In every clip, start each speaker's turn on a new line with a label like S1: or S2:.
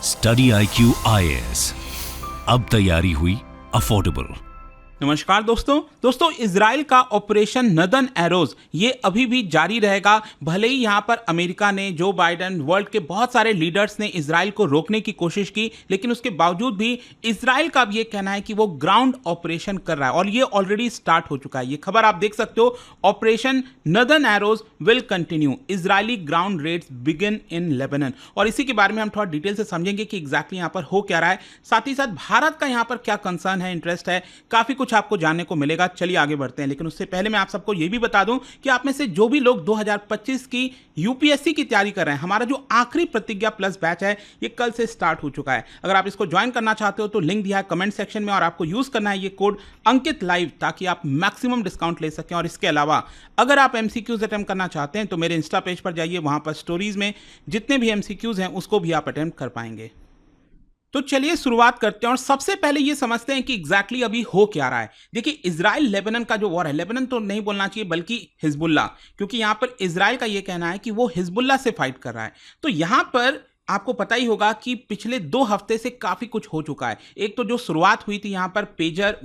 S1: Study IQ IAS, अब तैयारी हुई अफोर्डेबल।
S2: नमस्कार दोस्तों इजराइल का ऑपरेशन नदन एरोज ये अभी भी जारी रहेगा। भले ही यहाँ पर अमेरिका ने, जो बाइडेन, वर्ल्ड के बहुत सारे लीडर्स ने इजराइल को रोकने की कोशिश की, लेकिन उसके बावजूद भी इजराइल का भी ये कहना है कि वो ग्राउंड ऑपरेशन कर रहा है और ये ऑलरेडी स्टार्ट हो चुका है। ये खबर आप देख सकते हो, operation northern arrows will continue, Israeli ground raids begin in Lebanon. और इसी के बारे में हम थोड़ा डिटेल से समझेंगे कि एग्जैक्टली यहाँ पर हो क्या रहा है, साथ ही साथ भारत का यहाँ पर क्या कंसर्न है, इंटरेस्ट है, काफी कुछ आपको जानने को मिलेगा। चलिए आगे बढ़ते हैं, लेकिन उससे पहले मैं आप सबको यह भी बता दूं कि आप में से जो भी लोग 2025 की यूपीएससी की तैयारी कर रहे हैं, हमारा जो आखिरी प्रतिज्ञा प्लस बैच है ये कल से स्टार्ट हो चुका है। अगर आप इसको ज्वाइन करना चाहते हो तो लिंक दिया है कमेंट सेक्शन में और आपको यूज करना है ये कोड अंकित लाइव, ताकि आप मैक्सिमम डिस्काउंट ले सकें। और इसके अलावा अगर आप एमसीक्यूज अटेम्प्ट करना चाहते हैं तो मेरे इंस्टा पेज पर जाइए, वहां पर स्टोरीज में जितने भी एमसीक्यूज हैं उसको भी आप अटेम्प्ट कर पाएंगे। तो चलिए शुरुआत करते हैं और सबसे पहले ये समझते हैं कि एग्जैक्टली अभी हो क्या रहा है। देखिए, इजराइल लेबनान का जो वॉर है, लेबनान तो नहीं बोलना चाहिए बल्कि हिजबुल्लाह, क्योंकि यहां पर इजराइल का ये कहना है कि वो हिजबुल्लाह से फाइट कर रहा है। तो यहां पर आपको पता ही होगा कि पिछले 2 हफ्ते से काफी कुछ हो चुका है। एक तो जो शुरुआत हुई थी यहां पर पेजर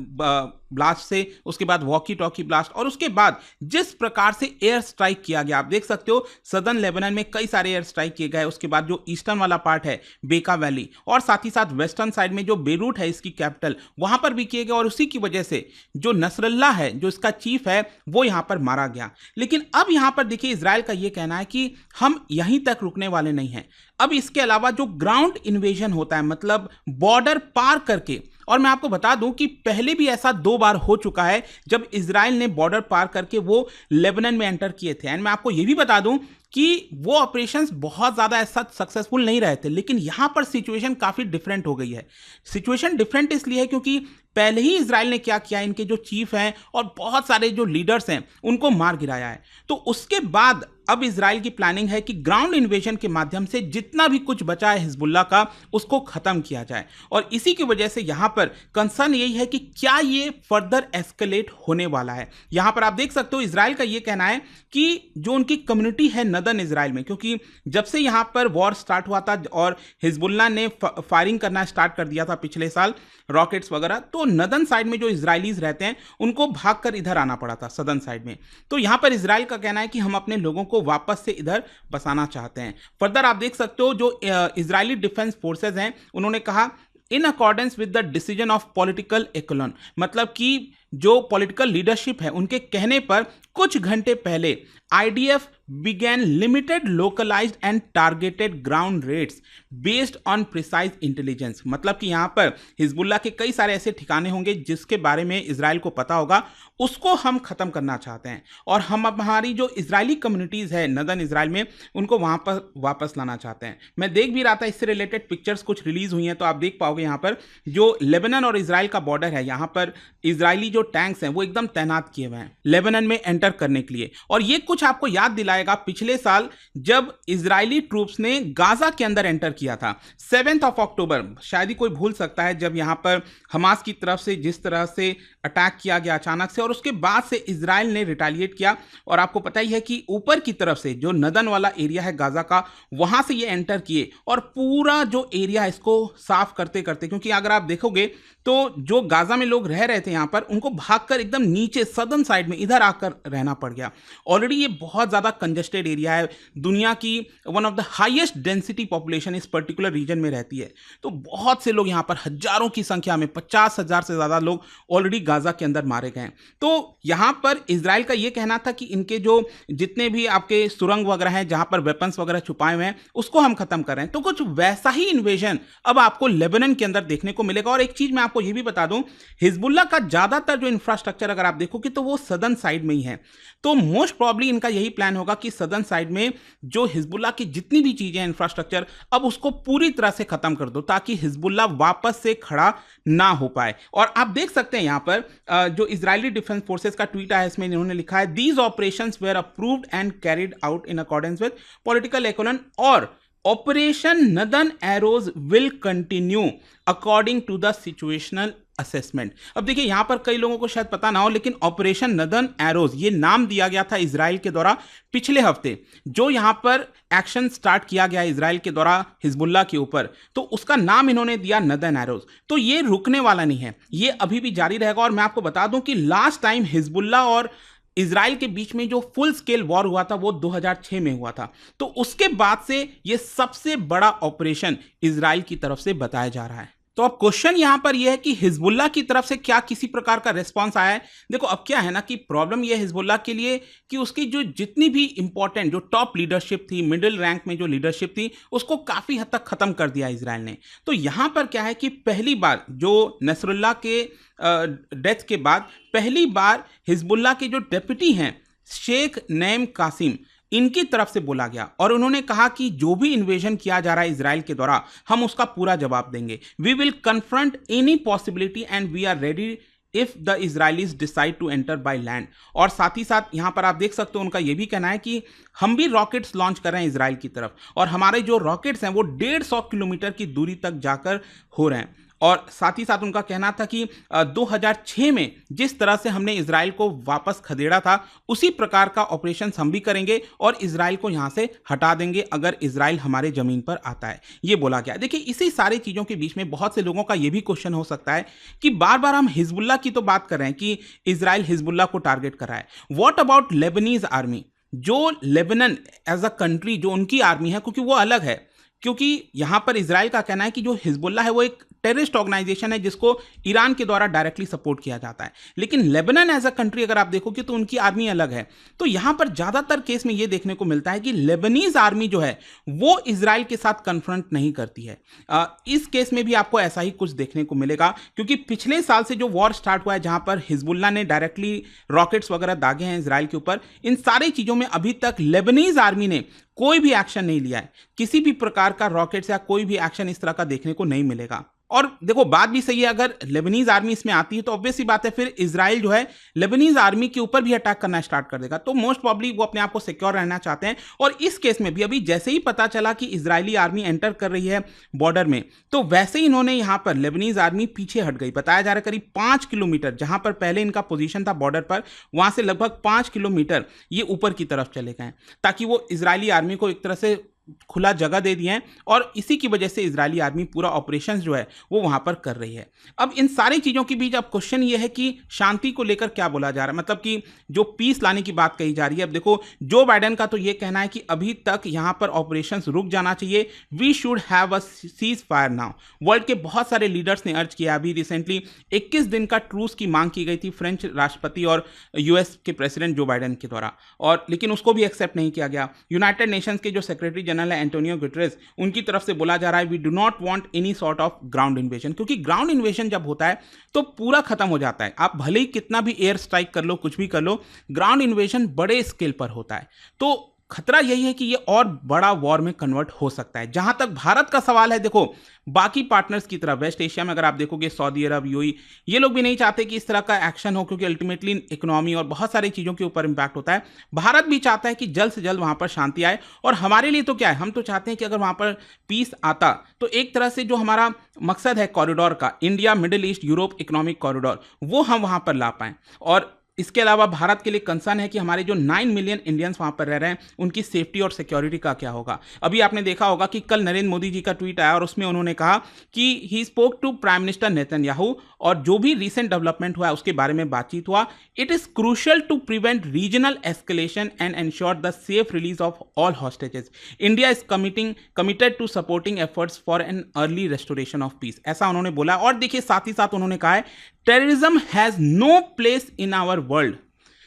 S2: ब्लास्ट से, उसके बाद वॉकी टॉकी ब्लास्ट, और उसके बाद जिस प्रकार से एयर स्ट्राइक किया गया, आप देख सकते हो सदर्न लेबनान में कई सारे एयर स्ट्राइक किए गए। उसके बाद जो ईस्टर्न वाला पार्ट है बेका वैली, और साथ ही साथ वेस्टर्न साइड में जो बेरूट है इसकी कैपिटल, वहां पर भी किए गए। और उसी की वजह से जो नसरल्ला है, जो इसका चीफ है, वो यहां पर मारा गया। लेकिन अब यहां पर देखिए, इजराइल का यह कहना है कि हम यहीं तक रुकने वाले नहीं हैं। अब इसके अलावा जो ग्राउंड इन्वेजन होता है, मतलब बॉर्डर पार करके, और मैं आपको बता दूं कि पहले भी ऐसा 2 बार हो चुका है जब इजराइल ने बॉर्डर पार करके वो लेबनान में एंटर किए थे। एंड मैं आपको यह भी बता दूं कि वो ऑपरेशंस बहुत ज़्यादा ऐसा सक्सेसफुल नहीं रहे थे। लेकिन यहां पर सिचुएशन काफ़ी डिफरेंट हो गई है। सिचुएशन डिफरेंट इसलिए है क्योंकि पहले ही इजराइल ने क्या किया, इनके जो चीफ हैं और बहुत सारे जो लीडर्स हैं उनको मार गिराया है। तो उसके बाद अब इजराइल की प्लानिंग है कि ग्राउंड इन्वेजन के माध्यम से जितना भी कुछ बचा है हिजबुल्लाह का, उसको खत्म किया जाए। और इसी की वजह से यहां पर कंसर्न यही है कि क्या ये फर्दर एस्केलेट होने वाला है। यहां पर आप देख सकते हो, इजराइल का ये कहना है कि जो उनकी कम्युनिटी है नदन इजराइल में, क्योंकि जब से यहां पर वॉर स्टार्ट हुआ था और हिजबुल्लाह ने फायरिंग करना स्टार्ट कर दिया था पिछले साल, रॉकेट्स वगैरह, तो नदन साइड में जो इजरायलीज रहते हैं उनको भागकर इधर आना पड़ा था सदर्न साइड में। तो यहां पर इजराइल का कहना है कि हम अपने लोगों को वापस से इधर बसाना चाहते हैं। फर्दर आप देख सकते हो, जो इजरायली डिफेंस फोर्सेस हैं उन्होंने कहा इन accordance with the decision of political echelon, मतलब कि जो पॉलिटिकल लीडरशिप है उनके कहने पर कुछ घंटे पहले IDF began limited localized and targeted ground raids based on precise intelligence। मतलब कि यहां पर हिजबुल्लाह के कई सारे ऐसे ठिकाने होंगे जिसके बारे में इजराइल को पता होगा, उसको हम खत्म करना चाहते हैं और हम अब हमारी जो इजरायली कम्युनिटीज है नदन इजराइल में उनको वहां पर वापस लाना चाहते हैं। मैं देख भी रहा था, इससे रिलेटेड पिक्चर्स कुछ रिलीज हुई हैं, तो आप देख पाओगे यहां पर जो लेबनान और इजराइल का बॉर्डर है, यहां पर इजरायली जो टैंक्स हैं वो एकदम तैनात किए हुए हैं लेबनान में एंटर करने के लिए। और ये कुछ आपको याद दिलाएगा पिछले साल जब इजरायली ट्रूप्स ने गाजा के अंदर एंटर किया था 7 अक्टूबर, शायद ही कोई भूल सकता है, जब यहां पर हमास की तरफ से जिस तरह से अटैक किया गया अचानक से, और उसके बाद से इजराइल ने रिटेलिएट किया। और आपको पता ही है कि ऊपर की तरफ से जो नदन वाला एरिया है गाजा का, वहां से ये एंटर किए और पूरा जो एरिया है इसको साफ करते करते, क्योंकि अगर आप देखोगे तो जो गाजा में लोग रह रहे थे यहां पर, उनको भागकर एकदम नीचे सदर्न साइड में इधर आकर रहना पड़ गया। ऑलरेडी ये बहुत ज्यादा कंजेस्टेड एरिया है, दुनिया की one of the highest density population इस पर्टिकुलर रीजन में रहती है। तो बहुत से लोग यहां पर, हजारों की संख्या में, 50,000 से ज्यादा लोग ऑलरेडी गाजा के अंदर मारे गए। तो यहां पर इजराइल का यह कहना था कि इनके जो जितने भी आपके सुरंग वगैरह हैं जहां पर वेपन्स वगैरह छुपाए हुए हैं उसको हम खत्म कर रहे हैं। तो कुछ वैसा ही इन्वेजन अब आपको लेबनान के अंदर देखने को मिलेगा। और एक चीज मैं आपको ये भी बता दूं, हिजबुल्लाह का ज्यादातर जो इंफ्रास्ट्रक्चर अगर आप देखोगे तो वो सदर्न साइड में ही है। तो मोस्ट प्रॉब्ली इनका यही प्लान होगा कि सदर्न साइड में जो हिजबुल्लाह की जितनी भी चीजें हैं इंफ्रास्ट्रक्चर, अब उसको पूरी तरह से खत्म कर दो ताकि हिजबुल्लाह वापस से खड़ा ना हो पाए। और आप देख सकते हैं यहां पर जो इजरायली डिफेंस फोर्सेस का ट्वीट है, इसमें इन्होंने लिखा है these operations were approved and carried out in accordance with political echelon और operation northern arrows will continue according to the situational assessment. अब देखिए यहाँ पर कई लोगों को शायद पता ना हो, लेकिन ऑपरेशन नदन एरोज ये नाम दिया गया था इजराइल के द्वारा पिछले हफ्ते जो यहाँ पर एक्शन स्टार्ट किया गया इजराइल के द्वारा हिजबुल्लाह के ऊपर, तो उसका नाम इन्होंने दिया नदन एरोज। तो ये रुकने वाला नहीं है, ये अभी भी जारी रहेगा। और मैं आपको बता दूं कि लास्ट टाइम हिजबुल्लाह और इजराइल के बीच में जो फुल स्केल वॉर हुआ था वो 2006 में हुआ था। तो उसके बाद से ये सबसे बड़ा ऑपरेशन इजराइल की तरफ से बताया जा रहा है। तो अब क्वेश्चन यहां पर यह है कि हिजबुल्लाह की तरफ से क्या किसी प्रकार का रिस्पांस आया है। देखो अब क्या है ना कि प्रॉब्लम यह है हिजबुल्लाह के लिए कि उसकी जो जितनी भी इंपॉर्टेंट जो टॉप लीडरशिप थी, मिडिल रैंक में जो लीडरशिप थी, उसको काफी हद तक खत्म कर दिया इजराइल ने। तो यहां पर क्या है कि पहली बार जो नसरुल्लाह के डेथ के बाद पहली बार हिजबुल्लाह के जो डेप्यूटी हैं शेख नईम कासिम, इनकी तरफ से बोला गया और उन्होंने कहा कि जो भी इन्वेजन किया जा रहा है इजराइल के द्वारा हम उसका पूरा जवाब देंगे। We will confront any possibility and we are ready if the Israelis decide to enter by land. और साथ ही साथ यहां पर आप देख सकते हो उनका यह भी कहना है कि हम भी रॉकेट्स लॉन्च कर रहे हैं इजराइल की तरफ और हमारे जो रॉकेट्स हैं वो 150 किलोमीटर की दूरी तक जाकर हो रहे हैं। और साथ ही साथ उनका कहना था कि 2006 में जिस तरह से हमने इजराइल को वापस खदेड़ा था उसी प्रकार का ऑपरेशन हम भी करेंगे और इजराइल को यहां से हटा देंगे अगर इजराइल हमारे जमीन पर आता है, ये बोला गया। देखिए इसी सारी चीजों के बीच में बहुत से लोगों का यह भी क्वेश्चन हो सकता है कि बार बार हम हिजबुल्लाह की तो बात कर रहे हैं कि इजराइल हिजबुल्लाह को टारगेट कर रहा है, व्हाट अबाउट लेबनीज आर्मी? जो लेबनन एज अ कंट्री जो उनकी आर्मी है, क्योंकि वो अलग है, क्योंकि यहां पर इजराइल का कहना है कि जो हिजबुल्लाह है वो एक टेररिस्ट ऑर्गेनाइजेशन है जिसको ईरान के द्वारा डायरेक्टली सपोर्ट किया जाता है। लेकिन लेबनान एज अ कंट्री अगर आप देखोगे तो उनकी आर्मी अलग है। तो यहां पर ज्यादातर केस में यह देखने को मिलता है कि लेबनीज आर्मी जो है वो इजराइल के साथ कन्फ्रंट नहीं करती है। इस केस में भी आपको ऐसा ही कुछ देखने को मिलेगा, क्योंकि पिछले साल से जो वॉर स्टार्ट हुआ है जहां पर हिजबुल्लाह ने डायरेक्टली रॉकेट्स वगैरह दागे हैं इजराइल के ऊपर, इन सारी चीजों में अभी तक लेबनीज आर्मी ने कोई भी एक्शन नहीं लिया है। किसी भी प्रकार का रॉकेट्स या कोई भी एक्शन इस तरह का देखने को नहीं मिलेगा। और देखो बात भी सही है, अगर लेबनीज आर्मी इसमें आती है तो ऑब्वियस सी बात है फिर इजराइल जो है लेबनीज आर्मी के ऊपर भी अटैक करना स्टार्ट कर देगा। तो मोस्ट प्रॉब्ली वो अपने आप को सिक्योर रहना चाहते हैं। और इस केस में भी अभी जैसे ही पता चला कि इजरायली आर्मी एंटर कर रही है बॉर्डर में, तो वैसे ही इन्होंने यहां पर लेबनीज आर्मी पीछे हट गई। बताया जा रहा है करीब 5 किलोमीटर जहां पर पहले इनका पोजीशन था बॉर्डर पर, वहां से लगभग 5 किलोमीटर ये ऊपर की तरफ चले गए ताकि वो इजरायली आर्मी को एक तरह से खुला जगह दे दिए हैं। और इसी की वजह से इजरायली आर्मी पूरा ऑपरेशंस जो है वो वहां पर कर रही है। अब इन सारी चीजों के बीच अब क्वेश्चन ये है कि शांति को लेकर क्या बोला जा रहा है, मतलब कि जो पीस लाने की बात कही जा रही है। अब देखो जो बाइडेन का तो ये कहना है कि अभी तक यहां पर ऑपरेशंस रुक जाना चाहिए, we should have a cease fire now. World के बहुत सारे लीडर्स ने अर्ज किया। अभी रिसेंटली 21 दिन का ट्रूस की मांग की गई थी फ्रेंच राष्ट्रपति और यूएस के प्रेसिडेंट जो बाइडेन के द्वारा, और लेकिन उसको भी एक्सेप्ट नहीं किया गया। यूनाइटेड नेशंस के जो सेक्रेटरी जनरल है एंटोनियो गुटेरेस, उनकी तरफ से बोला जा रहा है we do not want any sort of ground invasion, क्योंकि ग्राउंड इन्वेजन जब होता है तो पूरा खत्म हो जाता है। आप भले ही कितना भी एयर स्ट्राइक कर लो, कुछ भी कर लो, ग्राउंड इन्वेजन बड़े स्केल पर होता है। तो खतरा यही है कि ये और बड़ा वॉर में कन्वर्ट हो सकता है। जहां तक भारत का सवाल है, देखो बाकी पार्टनर्स की तरह वेस्ट एशिया में अगर आप देखोगे सऊदी अरब, यूएई, ये लोग भी नहीं चाहते कि इस तरह का एक्शन हो, क्योंकि अल्टीमेटली इकोनॉमी और बहुत सारी चीजों के ऊपर इंपैक्ट होता है। भारत भी चाहता है कि जल्द से जल्द वहां पर शांति आए। और हमारे लिए तो क्या है, हम तो चाहते हैं कि अगर वहां पर पीस आता तो एक तरह से जो हमारा मकसद है कॉरिडोर का, India middle east Europe economic corridor, वो हम वहां पर ला पाएं। और इसके अलावा भारत के लिए कंसर्न है कि हमारे जो 9 मिलियन इंडियंस वहां पर रह रहे हैं उनकी सेफ्टी और सिक्योरिटी का क्या होगा। अभी आपने देखा होगा कि कल नरेंद्र मोदी जी का ट्वीट आया और उसमें उन्होंने कहा कि he spoke to prime minister Netanyahu, और जो भी रिसेंट डेवलपमेंट हुआ उसके बारे में बातचीत हुआ। It is crucial to prevent regional escalation and ensure the safe release of all hostages. India is committed to supporting efforts for an early restoration of peace, ऐसा उन्होंने बोला। और देखिए साथ ही साथ उन्होंने कहा है terrorism has no place in our world.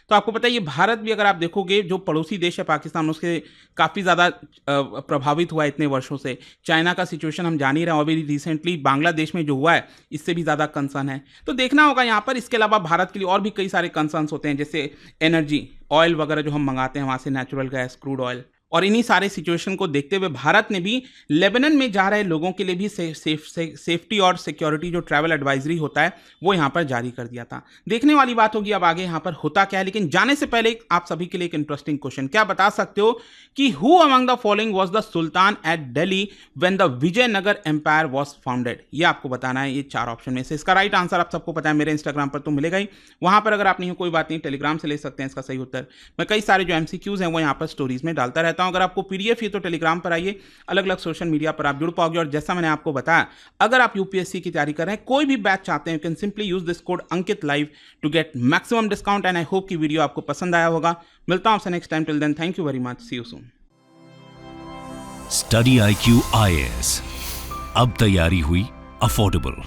S2: तो आपको पता है ये भारत भी अगर आप देखोगे जो पड़ोसी देश है पाकिस्तान, उसके काफ़ी ज़्यादा प्रभावित हुआ है इतने वर्षों से। चाइना का सिचुएशन हम जान ही रहे हैं, अभी रिसेंटली बांग्लादेश में जो हुआ है इससे भी ज़्यादा कंसर्न है। तो देखना होगा यहाँ पर। इसके अलावा भारत के लिए और भी कई सारे कंसर्न्स होते हैं, जैसे एनर्जी, ऑयल वगैरह जो हम मंगाते हैं वहाँ से, नेचुरल गैस, क्रूड ऑयल, और इन्हीं सारे सिचुएशन को देखते हुए भारत ने भी लेबनान में जा रहे लोगों के लिए भी सेफ्टी और सिक्योरिटी जो ट्रैवल एडवाइजरी होता है वो यहाँ पर जारी कर दिया था। देखने वाली बात होगी अब आगे यहाँ पर होता क्या है। लेकिन जाने से पहले आप सभी के लिए एक इंटरेस्टिंग क्वेश्चन, क्या बता सकते हो कि who among the following was the sultan at Delhi when the Vijayanagara empire was founded? ये आपको बताना है, ये 4 ऑप्शन में से। इसका राइट आंसर आप सबको पता है, मेरे इंस्टाग्राम पर तो मिलेगा ही, वहां पर अगर आप नहीं हो कोई बात नहीं, टेलीग्राम से ले सकते हैं इसका सही उत्तर। मैं कई सारे जो एमसीक्यूज हैं वो यहाँ पर स्टोरीज में डालता रहता हूं। अगर आपको पीडीएफ ही तो टेलीग्राम पर आइए, अलग अलग सोशल मीडिया पर आप जुड़ पाओगे। और जैसा मैंने आपको बताया, अगर आप यूपीएससी की तैयारी कर रहे हैं, कोई भी बैच चाहते हैं, you can simply use this code Ankit live to get maximum discount. And I hope कि वीडियो आपको पसंद आया होगा। मिलता हूं आपसे next time, till then thank you very much, see you soon.
S1: Study IQ IAS, अब तैयारी हुई अफोर्डेबल।